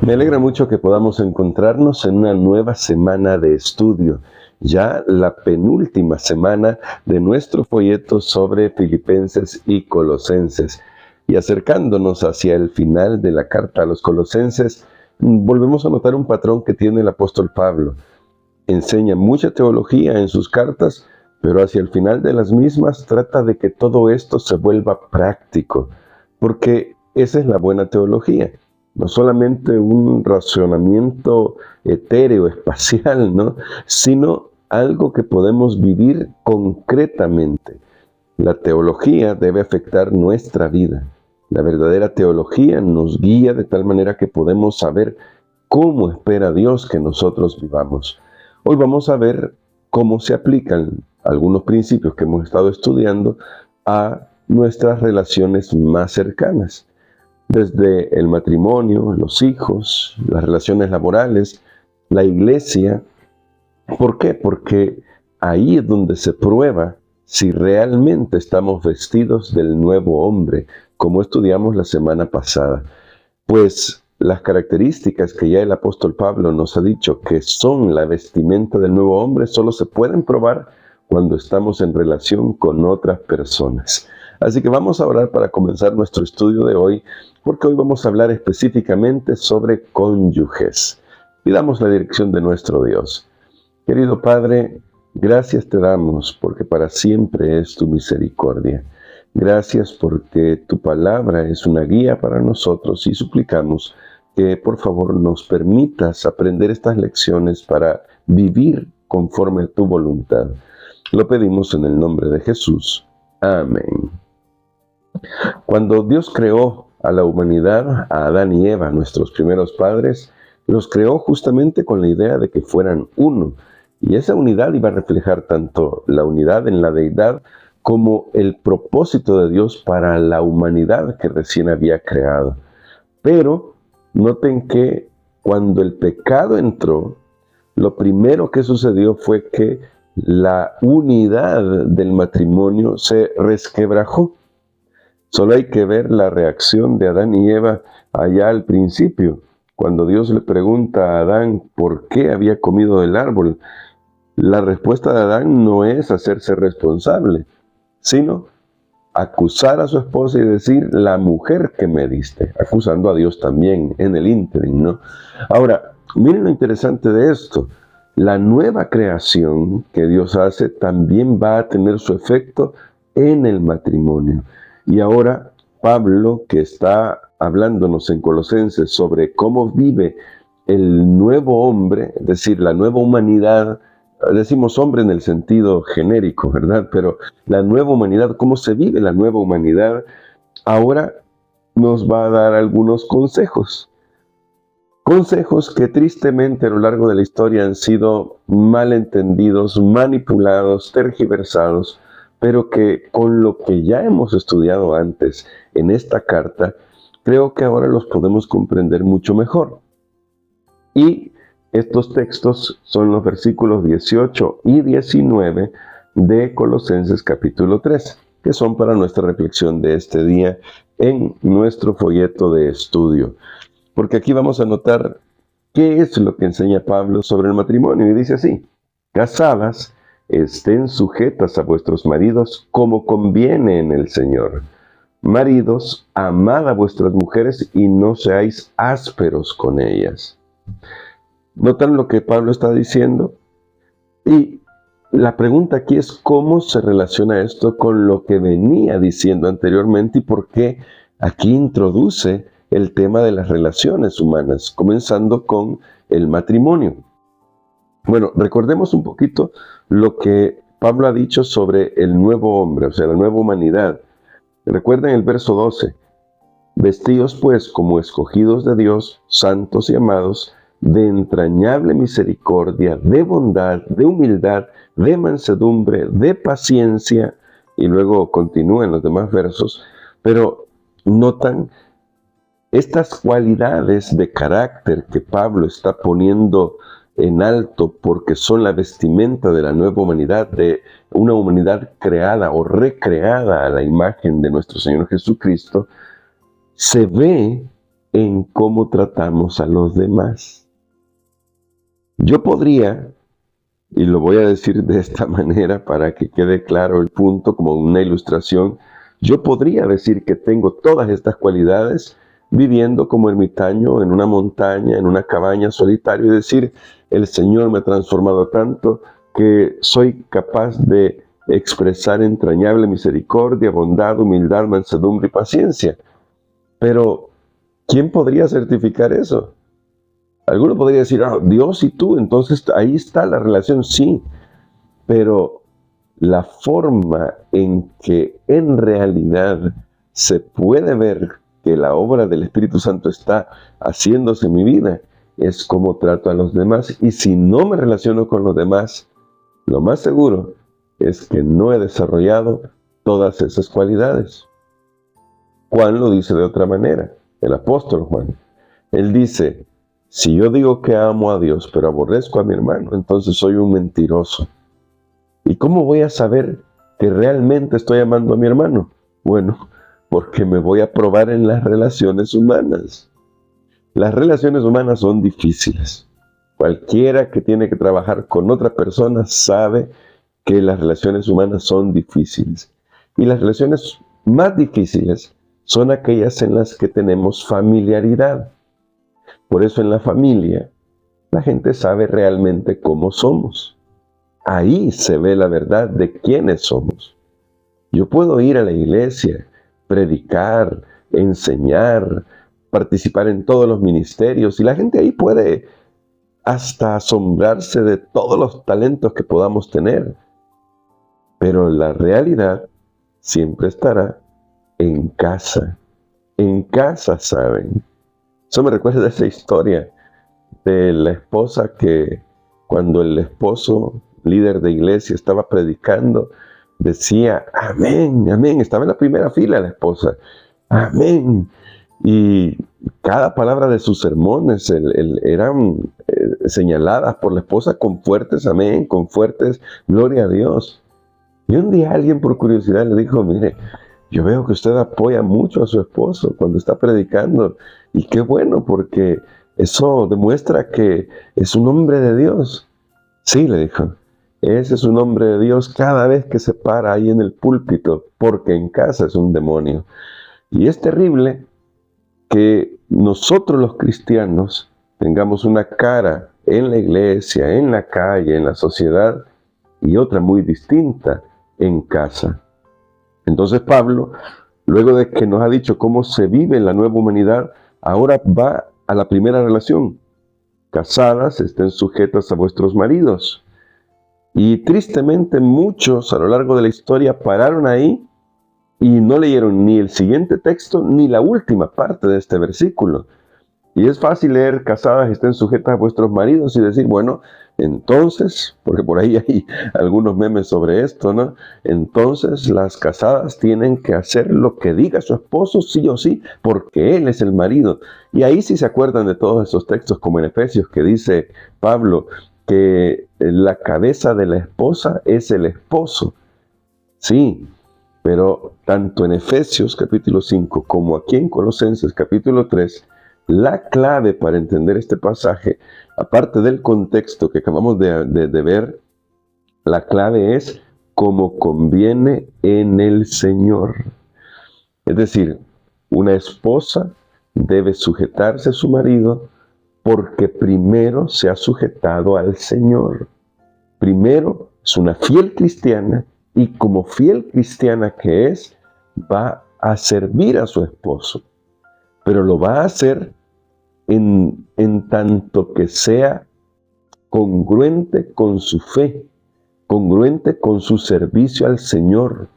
Me alegra mucho que podamos encontrarnos en una nueva semana de estudio, ya la penúltima semana de nuestro folleto sobre Filipenses y Colosenses. Y acercándonos hacia el final de la carta a los Colosenses, volvemos a notar un patrón que tiene el apóstol Pablo. Enseña mucha teología en sus cartas, pero hacia el final de las mismas trata de que todo esto se vuelva práctico, porque esa es la buena teología. No solamente un razonamiento etéreo, espacial, ¿no? Sino algo que podemos vivir concretamente. La teología debe afectar nuestra vida. La verdadera teología nos guía de tal manera que podemos saber cómo espera Dios que nosotros vivamos. Hoy vamos a ver cómo se aplican algunos principios que hemos estado estudiando a nuestras relaciones más cercanas. Desde el matrimonio, los hijos, las relaciones laborales, la iglesia. ¿Por qué? Porque ahí es donde se prueba si realmente estamos vestidos del nuevo hombre, como estudiamos la semana pasada. Pues las características que ya el apóstol Pablo nos ha dicho que son la vestimenta del nuevo hombre solo se pueden probar cuando estamos en relación con otras personas. Así que vamos a orar para comenzar nuestro estudio de hoy, porque hoy vamos a hablar específicamente sobre cónyuges. Pidamos la dirección de nuestro Dios. Querido Padre, gracias te damos porque para siempre es tu misericordia. Gracias porque tu palabra es una guía para nosotros y suplicamos que por favor nos permitas aprender estas lecciones para vivir conforme a tu voluntad. Lo pedimos en el nombre de Jesús. Amén. Cuando Dios creó a la humanidad, a Adán y Eva, nuestros primeros padres, los creó justamente con la idea de que fueran uno. Y esa unidad iba a reflejar tanto la unidad en la deidad como el propósito de Dios para la humanidad que recién había creado. Pero noten que cuando el pecado entró, lo primero que sucedió fue que la unidad del matrimonio se resquebrajó. Solo hay que ver la reacción de Adán y Eva allá al principio, cuando Dios le pregunta a Adán por qué había comido del árbol. La respuesta de Adán no es hacerse responsable, sino acusar a su esposa y decir, la mujer que me diste, acusando a Dios también en el ínterin, ¿no? Ahora, miren lo interesante de esto. La nueva creación que Dios hace también va a tener su efecto en el matrimonio. Y ahora Pablo, que está hablándonos en Colosenses sobre cómo vive el nuevo hombre, es decir, la nueva humanidad. Decimos hombre en el sentido genérico, ¿verdad? Pero la nueva humanidad, ¿cómo se vive la nueva humanidad? Ahora nos va a dar algunos consejos. Consejos que tristemente a lo largo de la historia han sido malentendidos, manipulados, tergiversados, pero que con lo que ya hemos estudiado antes en esta carta, creo que ahora los podemos comprender mucho mejor. Y estos textos son los versículos 18 y 19 de Colosenses capítulo 3, que son para nuestra reflexión de este día en nuestro folleto de estudio. Porque aquí vamos a notar qué es lo que enseña Pablo sobre el matrimonio. Y dice así: casadas, estén sujetas a vuestros maridos como conviene en el Señor. Maridos, amad a vuestras mujeres y no seáis ásperos con ellas. ¿Notan lo que Pablo está diciendo? Y la pregunta aquí es cómo se relaciona esto con lo que venía diciendo anteriormente y por qué aquí introduce el tema de las relaciones humanas, comenzando con el matrimonio. Bueno, recordemos un poquito lo que Pablo ha dicho sobre el nuevo hombre, o sea, la nueva humanidad. Recuerden el verso 12. Vestíos pues como escogidos de Dios, santos y amados, de entrañable misericordia, de bondad, de humildad, de mansedumbre, de paciencia, y luego continúan los demás versos, pero notan estas cualidades de carácter que Pablo está poniendo en alto porque son la vestimenta de la nueva humanidad, de una humanidad creada o recreada a la imagen de nuestro Señor Jesucristo, se ve en cómo tratamos a los demás. Yo podría, y lo voy a decir de esta manera para que quede claro el punto como una ilustración, yo podría decir que tengo todas estas cualidades viviendo como ermitaño en una montaña, en una cabaña solitario, y decir, el Señor me ha transformado tanto que soy capaz de expresar entrañable misericordia, bondad, humildad, mansedumbre y paciencia. Pero, ¿quién podría certificar eso? Alguno podría decir, Dios y tú, entonces ahí está la relación, sí, pero la forma en que en realidad se puede ver que la obra del Espíritu Santo está haciéndose en mi vida es cómo trato a los demás. Y si no me relaciono con los demás, lo más seguro es que no he desarrollado todas esas cualidades. Juan lo dice de otra manera, el apóstol Juan. Él dice, si yo digo que amo a Dios, pero aborrezco a mi hermano, entonces soy un mentiroso. ¿Y cómo voy a saber que realmente estoy amando a mi hermano? Bueno, porque me voy a probar en las relaciones humanas. Las relaciones humanas son difíciles. Cualquiera que tiene que trabajar con otra persona sabe que las relaciones humanas son difíciles. Y las relaciones más difíciles son aquellas en las que tenemos familiaridad. Por eso en la familia, la gente sabe realmente cómo somos. Ahí se ve la verdad de quiénes somos. Yo puedo ir a la iglesia, predicar, enseñar, participar en todos los ministerios, y la gente ahí puede hasta asombrarse de todos los talentos que podamos tener. Pero la realidad siempre estará en casa. En casa, ¿saben? Eso me recuerda a esa historia de la esposa que cuando el esposo, líder de iglesia, estaba predicando, decía, amén, amén. Estaba en la primera fila la esposa, amén. Y cada palabra de sus sermones eran señaladas por la esposa con fuertes amén, con fuertes gloria a Dios. Y un día alguien por curiosidad le dijo, mire, yo veo que usted apoya mucho a su esposo cuando está predicando. Y qué bueno, porque eso demuestra que es un hombre de Dios. Sí, le dijo, ese es un hombre de Dios cada vez que se para ahí en el púlpito, porque en casa es un demonio. Y es terrible que nosotros los cristianos tengamos una cara en la iglesia, en la calle, en la sociedad, y otra muy distinta en casa. Entonces Pablo, luego de que nos ha dicho cómo se vive en la nueva humanidad, ahora va a la primera relación. Casadas, estén sujetas a vuestros maridos. Y tristemente muchos a lo largo de la historia pararon ahí y no leyeron ni el siguiente texto ni la última parte de este versículo. Y es fácil leer, casadas, estén sujetas a vuestros maridos y decir, bueno, entonces, porque por ahí hay algunos memes sobre esto, ¿no? Entonces las casadas tienen que hacer lo que diga su esposo sí o sí, porque él es el marido. Y ahí sí se acuerdan de todos esos textos, como en Efesios, que dice Pablo que la cabeza de la esposa es el esposo. Sí, pero tanto en Efesios capítulo 5 como aquí en Colosenses capítulo 3, la clave para entender este pasaje, aparte del contexto que acabamos de ver, la clave es como conviene en el Señor. Es decir, una esposa debe sujetarse a su marido porque primero se ha sujetado al Señor. Primero es una fiel cristiana y como fiel cristiana que es, va a servir a su esposo. Pero lo va a hacer en tanto que sea congruente con su fe, congruente con su servicio al Señor.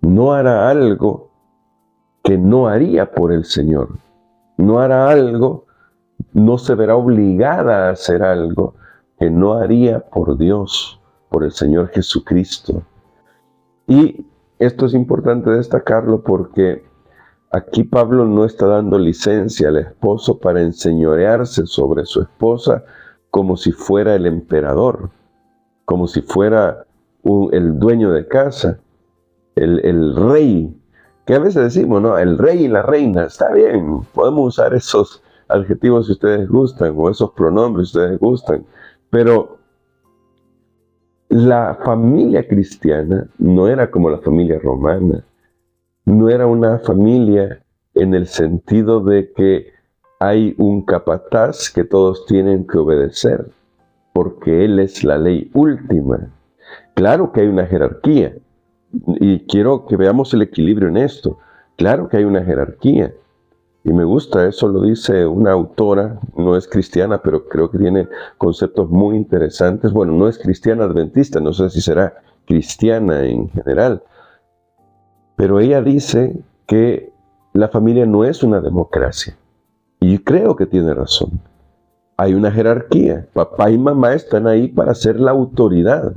No hará algo que no haría por el Señor. No hará algo, no se verá obligada a hacer algo que no haría por Dios, por el Señor Jesucristo. Y esto es importante destacarlo porque aquí Pablo no está dando licencia al esposo para enseñorearse sobre su esposa como si fuera el emperador, como si fuera el dueño de casa, el rey, que a veces decimos, ¿no? El rey y la reina, está bien, podemos usar esos adjetivos si ustedes gustan, o esos pronombres si ustedes gustan, pero la familia cristiana no era como la familia romana, no era una familia en el sentido de que hay un capataz que todos tienen que obedecer, porque él es la ley última. Claro que hay una jerarquía, y quiero que veamos el equilibrio en esto. Claro que hay una jerarquía, y me gusta, eso lo dice una autora, no es cristiana, pero creo que tiene conceptos muy interesantes. Bueno, no es cristiana adventista, no sé si será cristiana en general, pero ella dice que la familia no es una democracia, y creo que tiene razón. Hay una jerarquía, papá y mamá están ahí para ser la autoridad,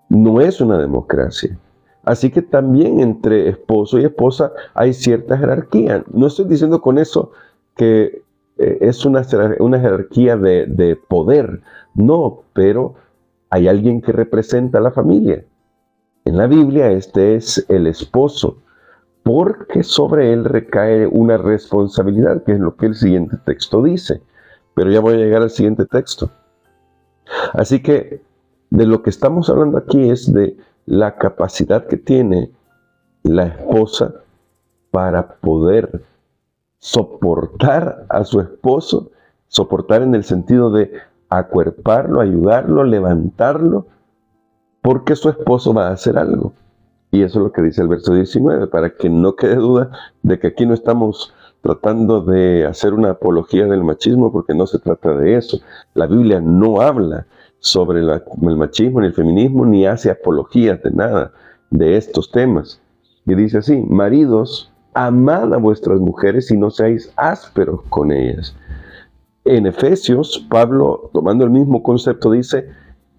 no es una democracia. Así que también entre esposo y esposa hay cierta jerarquía. No estoy diciendo con eso que es una jerarquía de poder. No, pero hay alguien que representa a la familia. En la Biblia este es el esposo, porque sobre él recae una responsabilidad, que es lo que el siguiente texto dice. Pero ya voy a llegar al siguiente texto. Así que de lo que estamos hablando aquí es de la capacidad que tiene la esposa para poder soportar a su esposo, soportar en el sentido de acuerparlo, ayudarlo, levantarlo, porque su esposo va a hacer algo. Y eso es lo que dice el verso 19, para que no quede duda de que aquí no estamos tratando de hacer una apología del machismo, porque no se trata de eso. La Biblia no habla sobre el machismo ni el feminismo, ni hace apologías de nada de estos temas. Y dice así: maridos, amad a vuestras mujeres y no seáis ásperos con ellas. En Efesios, Pablo, tomando el mismo concepto, dice: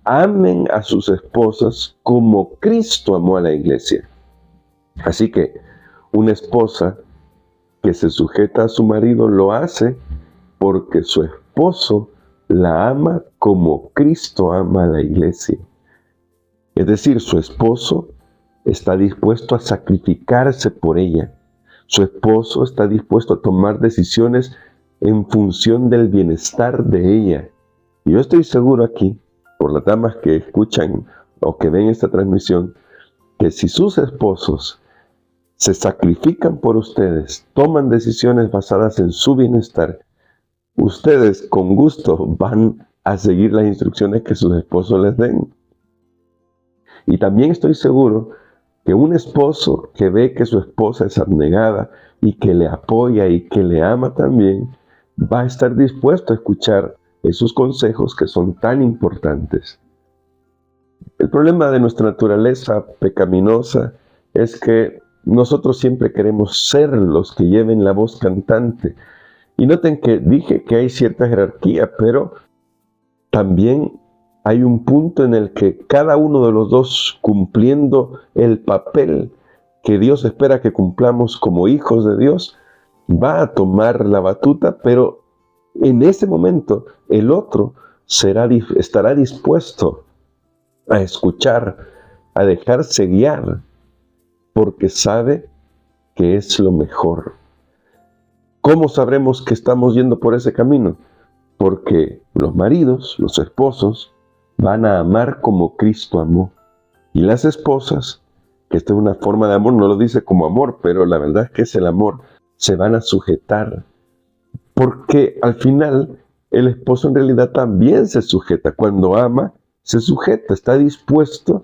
amen a sus esposas como Cristo amó a la iglesia. Así que una esposa que se sujeta a su marido lo hace porque su esposo la ama como Cristo ama a la iglesia. Es decir, su esposo está dispuesto a sacrificarse por ella. Su esposo está dispuesto a tomar decisiones en función del bienestar de ella. Y yo estoy seguro aquí, por las damas que escuchan o que ven esta transmisión, que si sus esposos se sacrifican por ustedes, toman decisiones basadas en su bienestar, ustedes con gusto van a seguir las instrucciones que sus esposos les den. Y también estoy seguro que un esposo que ve que su esposa es abnegada y que le apoya y que le ama también, va a estar dispuesto a escuchar esos consejos que son tan importantes. El problema de nuestra naturaleza pecaminosa es que nosotros siempre queremos ser los que lleven la voz cantante. Y noten que dije que hay cierta jerarquía, pero también hay un punto en el que cada uno de los dos, cumpliendo el papel que Dios espera que cumplamos como hijos de Dios, va a tomar la batuta, pero en ese momento el otro estará dispuesto a escuchar, a dejarse guiar, porque sabe que es lo mejor. ¿Cómo sabremos que estamos yendo por ese camino? Porque los maridos, los esposos, van a amar como Cristo amó. Y las esposas, que esta es una forma de amor, no lo dice como amor, pero la verdad es que es el amor, se van a sujetar. Porque al final el esposo en realidad también se sujeta. Cuando ama, se sujeta, está dispuesto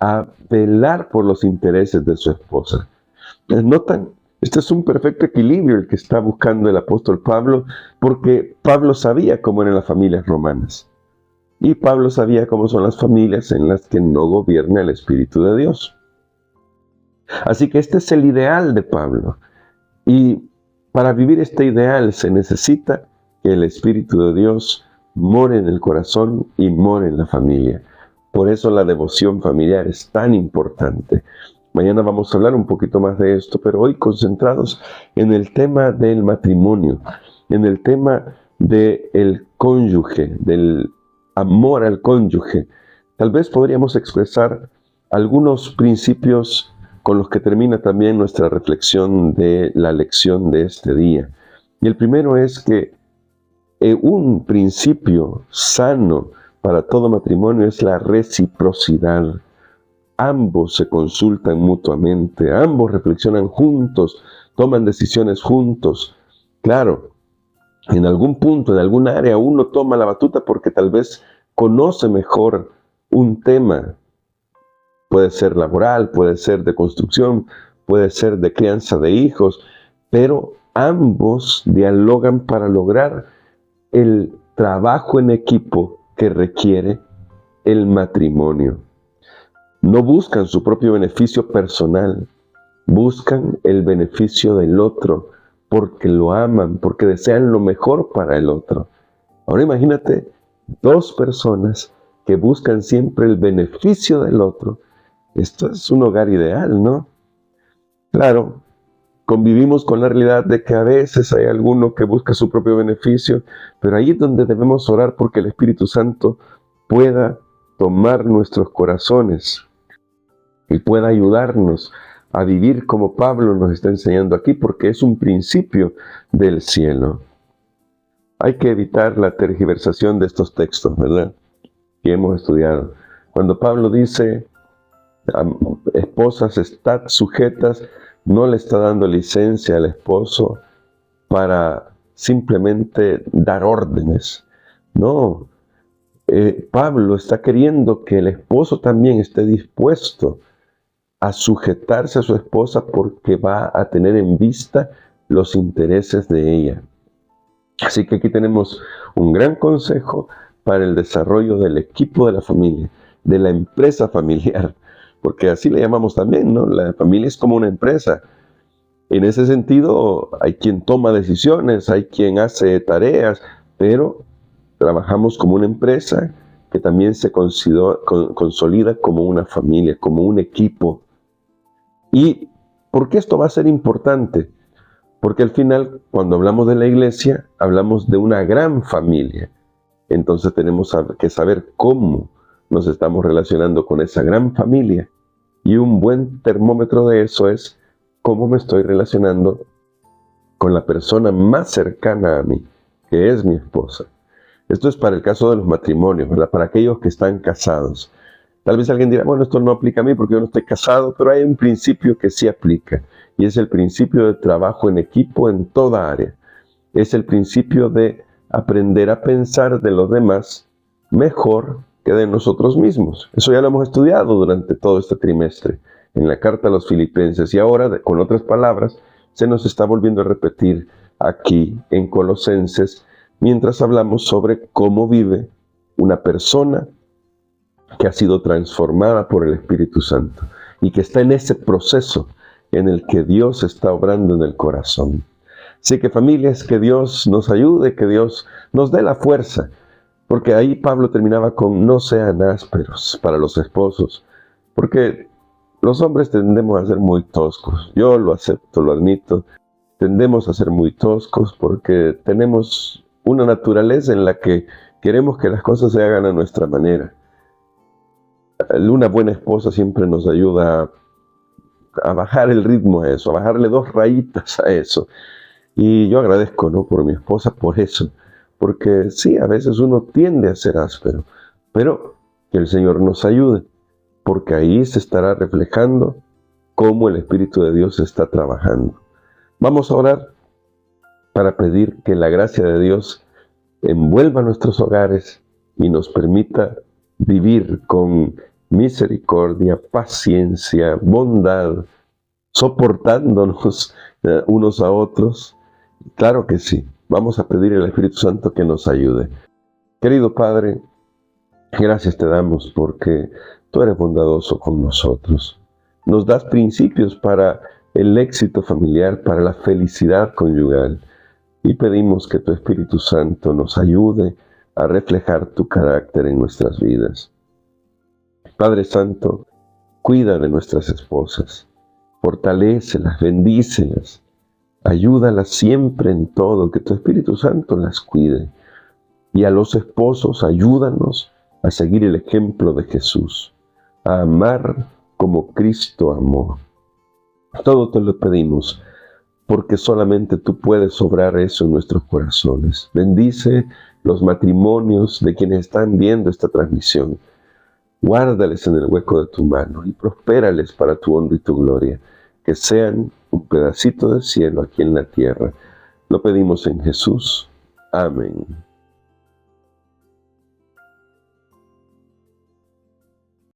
a velar por los intereses de su esposa. ¿Notan? Este es un perfecto equilibrio el que está buscando el apóstol Pablo, porque Pablo sabía cómo eran las familias romanas. Y Pablo sabía cómo son las familias en las que no gobierna el Espíritu de Dios. Así que este es el ideal de Pablo. Y para vivir este ideal se necesita que el Espíritu de Dios more en el corazón y more en la familia. Por eso la devoción familiar es tan importante. Mañana vamos a hablar un poquito más de esto, pero hoy concentrados en el tema del matrimonio, en el tema del cónyuge, del amor al cónyuge, tal vez podríamos expresar algunos principios con los que termina también nuestra reflexión de la lección de este día. Y el primero es que un principio sano para todo matrimonio es la reciprocidad. Ambos se consultan mutuamente, ambos reflexionan juntos, toman decisiones juntos. Claro, en algún punto, en algún área, uno toma la batuta porque tal vez conoce mejor un tema. Puede ser laboral, puede ser de construcción, puede ser de crianza de hijos, pero ambos dialogan para lograr el trabajo en equipo que requiere el matrimonio. No buscan su propio beneficio personal, buscan el beneficio del otro, porque lo aman, porque desean lo mejor para el otro. Ahora imagínate dos personas que buscan siempre el beneficio del otro. Esto es un hogar ideal, ¿no? Claro, convivimos con la realidad de que a veces hay alguno que busca su propio beneficio, pero ahí es donde debemos orar porque el Espíritu Santo pueda tomar nuestros corazones y pueda ayudarnos a vivir como Pablo nos está enseñando aquí, porque es un principio del cielo. Hay que evitar la tergiversación de estos textos, ¿verdad?, que hemos estudiado. Cuando Pablo dice, esposas, estad sujetas, no le está dando licencia al esposo para simplemente dar órdenes. No, Pablo está queriendo que el esposo también esté dispuesto a sujetarse a su esposa porque va a tener en vista los intereses de ella. Así que aquí tenemos un gran consejo para el desarrollo del equipo de la familia, de la empresa familiar, porque así le llamamos también, ¿no? La familia es como una empresa. En ese sentido, hay quien toma decisiones, hay quien hace tareas, pero trabajamos como una empresa que también se consolida como una familia, como un equipo. ¿Y por qué esto va a ser importante? Porque al final, cuando hablamos de la iglesia, hablamos de una gran familia. Entonces tenemos que saber cómo nos estamos relacionando con esa gran familia. Y un buen termómetro de eso es cómo me estoy relacionando con la persona más cercana a mí, que es mi esposa. Esto es para el caso de los matrimonios, ¿verdad? Para aquellos que están casados. Tal vez alguien dirá, bueno, esto no aplica a mí porque yo no estoy casado, pero hay un principio que sí aplica, y es el principio de trabajo en equipo en toda área. Es el principio de aprender a pensar de los demás mejor que de nosotros mismos. Eso ya lo hemos estudiado durante todo este trimestre en la carta a los Filipenses, y ahora, con otras palabras, se nos está volviendo a repetir aquí en Colosenses, mientras hablamos sobre cómo vive una persona que ha sido transformada por el Espíritu Santo y que está en ese proceso en el que Dios está obrando en el corazón. Así que, familias, que Dios nos ayude, que Dios nos dé la fuerza, porque ahí Pablo terminaba con no sean ásperos para los esposos, porque los hombres tendemos a ser muy toscos. Yo lo acepto, lo admito. Tendemos a ser muy toscos porque tenemos una naturaleza en la que queremos que las cosas se hagan a nuestra manera. Una buena esposa siempre nos ayuda a bajar el ritmo a eso, a bajarle 2 rayitas a eso. Y yo agradezco, ¿no?, por mi esposa por eso, porque sí, a veces uno tiende a ser áspero, pero que el Señor nos ayude, porque ahí se estará reflejando cómo el Espíritu de Dios está trabajando. Vamos a orar para pedir que la gracia de Dios envuelva nuestros hogares y nos permita vivir con misericordia, paciencia, bondad, soportándonos unos a otros. Claro que sí, vamos a pedir al Espíritu Santo que nos ayude. Querido Padre, gracias te damos porque tú eres bondadoso con nosotros. Nos das principios para el éxito familiar, para la felicidad conyugal. Y pedimos que tu Espíritu Santo nos ayude a reflejar tu carácter en nuestras vidas. Padre Santo, cuida de nuestras esposas, fortalécelas, bendícelas, ayúdalas siempre en todo, que tu Espíritu Santo las cuide. Y a los esposos, ayúdanos a seguir el ejemplo de Jesús, a amar como Cristo amó. Todo te lo pedimos, porque solamente tú puedes obrar eso en nuestros corazones. Bendice los matrimonios de quienes están viendo esta transmisión. Guárdales en el hueco de tu mano y prospérales para tu honra y tu gloria, que sean un pedacito de cielo aquí en la tierra. Lo pedimos en Jesús. Amén.